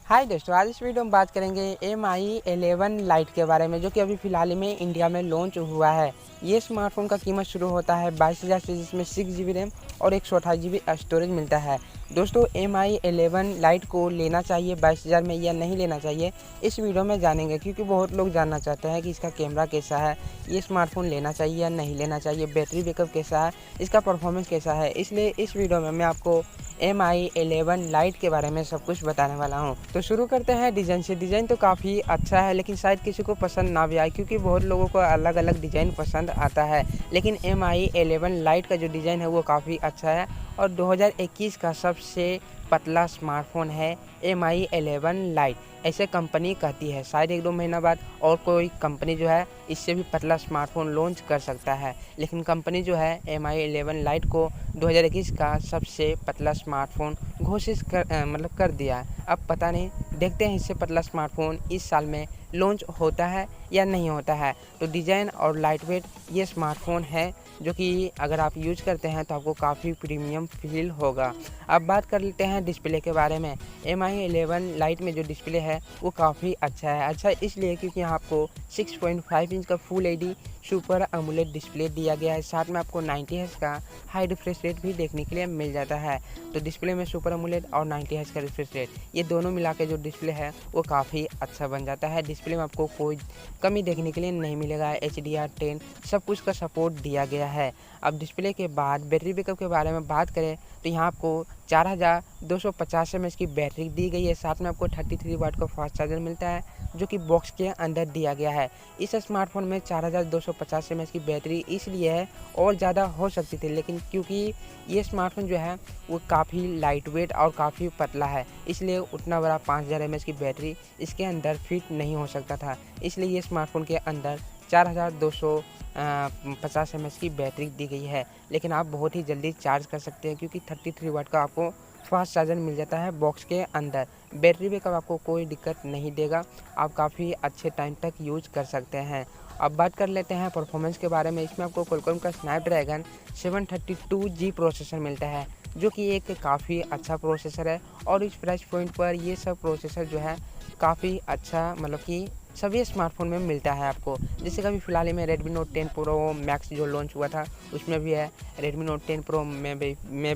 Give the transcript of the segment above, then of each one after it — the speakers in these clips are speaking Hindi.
हाय दोस्तों, आज इस वीडियो में बात करेंगे Mi 11 लाइट के बारे में, जो कि अभी फ़िलहाल में इंडिया में लॉन्च हुआ है। ये स्मार्टफ़ोन का कीमत शुरू होता है 22,000 से, जिसमें 6GB रैम और 128GB स्टोरेज मिलता है। दोस्तों, Mi 11 लाइट को लेना चाहिए 22,000 में या नहीं लेना चाहिए, इस वीडियो में जानेंगे, क्योंकि बहुत लोग जानना चाहते हैं कि इसका कैमरा कैसा है, ये स्मार्टफ़ोन लेना चाहिए या नहीं लेना चाहिए, बैटरी बैकअप कैसा है, इसका परफॉर्मेंस कैसा है। इसलिए इस वीडियो में मैं आपको Mi 11 लाइट के बारे में सब कुछ बताने वाला हूँ। तो शुरू करते हैं डिज़ाइन से। डिज़ाइन तो काफ़ी अच्छा है, लेकिन शायद किसी को पसंद ना भी आए, क्योंकि बहुत लोगों को अलग अलग डिज़ाइन पसंद आता है। लेकिन Mi 11 लाइट का जो डिज़ाइन है वो काफ़ी अच्छा है और 2021 का सबसे पतला स्मार्टफोन है Mi 11 लाइट, ऐसे कंपनी कहती है। शायद 1-2 महीना बाद और कोई कंपनी जो है इससे भी पतला स्मार्टफोन लॉन्च कर सकता है, लेकिन कंपनी जो है Mi 11 लाइट को 2021 का सबसे पतला स्मार्टफोन घोषित कर दिया है। अब पता नहीं, देखते हैं इससे पतला स्मार्टफोन इस साल में लॉन्च होता है या नहीं होता है। तो डिज़ाइन और लाइट वेट ये स्मार्टफोन है, जो कि अगर आप यूज करते हैं तो आपको काफ़ी प्रीमियम फील होगा। अब बात कर लेते हैं डिस्प्ले के बारे में। Mi 11 लाइट में जो डिस्प्ले है वो काफ़ी अच्छा है। अच्छा इसलिए क्योंकि यहाँ आपको 6.5 इंच का full HD super AMOLED display दिया गया है। साथ में आपको 90 हर्ट्ज का हाई रिफ्रेश रेट भी देखने के लिए मिल जाता है। तो डिस्प्ले में सुपर एमोलेड और 90 हर्ट्ज का रिफ्रेश रेट, ये दोनों मिला के जो डिस्प्ले है वो काफ़ी अच्छा बन जाता है। डिस्प्ले में आपको कोई कमी देखने के लिए नहीं मिलेगा। HDR10 सब कुछ का सपोर्ट दिया गया है। अब डिस्प्ले के बाद बैटरी बैकअप के बारे में बात करें तो यहाँ आपको 4250 mAh की बैटरी दी गई है। साथ में आपको 33 वाट का फास्ट चार्जर मिलता है, जो कि बॉक्स के अंदर दिया गया है। इस स्मार्टफोन में 4250 mAh की बैटरी इसलिए है, और ज़्यादा हो सकती थी, लेकिन क्योंकि ये स्मार्टफोन जो है वो काफ़ी लाइट वेट और काफ़ी पतला है, इसलिए उतना बड़ा 5000 mAh की बैटरी इसके अंदर फिट नहीं हो सकता था। इसलिए ये स्मार्टफोन के अंदर 4250 mAh की बैटरी दी गई है। लेकिन आप बहुत ही जल्दी चार्ज कर सकते हैं, क्योंकि 33 वाट का आपको फास्ट चार्जर मिल जाता है बॉक्स के अंदर। बैटरी बैकअप आपको कोई दिक्कत नहीं देगा, आप काफ़ी अच्छे टाइम तक यूज कर सकते हैं। अब बात कर लेते हैं परफॉर्मेंस के बारे में। इसमें आपको क्वालकॉम का स्नैपड्रैगन 732G प्रोसेसर मिलता है, जो कि एक काफ़ी अच्छा प्रोसेसर है। और इस प्राइस पॉइंट पर ये सब प्रोसेसर जो है काफ़ी अच्छा, मतलब कि सभी स्मार्टफोन में मिलता है आपको। जैसे कि अभी फ़िलहाल में Redmi Note 10 Pro Max जो लॉन्च हुआ था उसमें भी है, Redmi Note 10 Pro में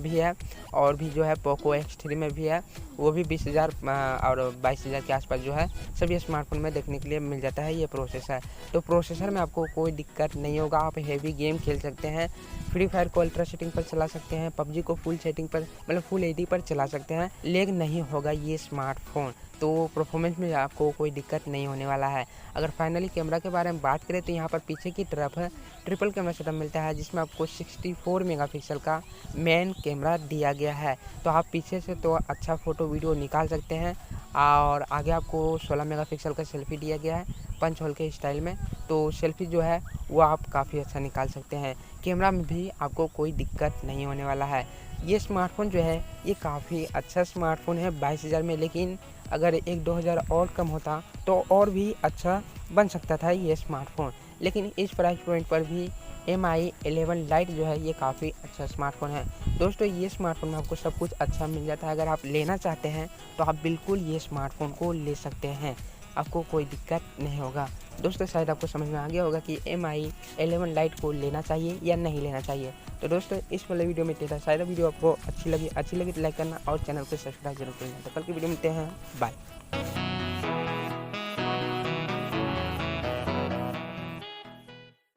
भी है, और भी जो है Poco X3 में भी है। वो भी 20,000 और 22,000 के आसपास जो है सभी स्मार्टफोन में देखने के लिए मिल जाता है ये प्रोसेसर। तो प्रोसेसर में आपको कोई दिक्कत नहीं होगा। आप हेवी गेम खेल सकते हैं, फ्री फायर को अल्ट्रा सेटिंग पर चला सकते हैं, PUBG को फुल सेटिंग पर, मतलब फुल एडी पर चला सकते हैं। लैग नहीं होगा ये स्मार्टफोन, तो परफॉर्मेंस में आपको कोई दिक्कत नहीं होने वाला है। अगर फाइनली कैमरा के बारे में बात करें तो यहाँ पर पीछे की तरफ ट्रिपल कैमरा सेटअप मिलता है, जिसमें आपको 64 मेगापिक्सल का मेन कैमरा दिया गया है। तो आप पीछे से तो अच्छा फ़ोटो वीडियो निकाल सकते हैं, और आगे आपको 16 मेगापिक्सल का सेल्फी दिया गया है पंच होल के स्टाइल में। तो सेल्फी जो है वो आप काफ़ी अच्छा निकाल सकते हैं। कैमरा में भी आपको कोई दिक्कत नहीं होने वाला है। ये स्मार्टफोन जो है ये काफ़ी अच्छा स्मार्टफोन है 22,000 में, लेकिन अगर 1-2 हज़ार और कम होता तो और भी अच्छा बन सकता था ये स्मार्टफोन। लेकिन इस प्राइस पॉइंट पर भी Mi 11 लाइट जो है ये काफ़ी अच्छा स्मार्टफोन है। दोस्तों, ये स्मार्टफोन में आपको सब कुछ अच्छा मिल जाता है। अगर आप लेना चाहते हैं तो आप बिल्कुल ये स्मार्टफोन को ले सकते हैं, आपको कोई दिक्कत नहीं होगा। दोस्तों, शायद आपको समझ में आ गया होगा कि Mi 11 लाइट को लेना चाहिए या नहीं लेना चाहिए। तो दोस्तों, इस वाले वीडियो में इतना था। शायद वीडियो आपको अच्छी लगी तो लाइक करना और चैनल को सब्सक्राइब जरूर करना। तो कल की वीडियो मिलते हैं, बाय।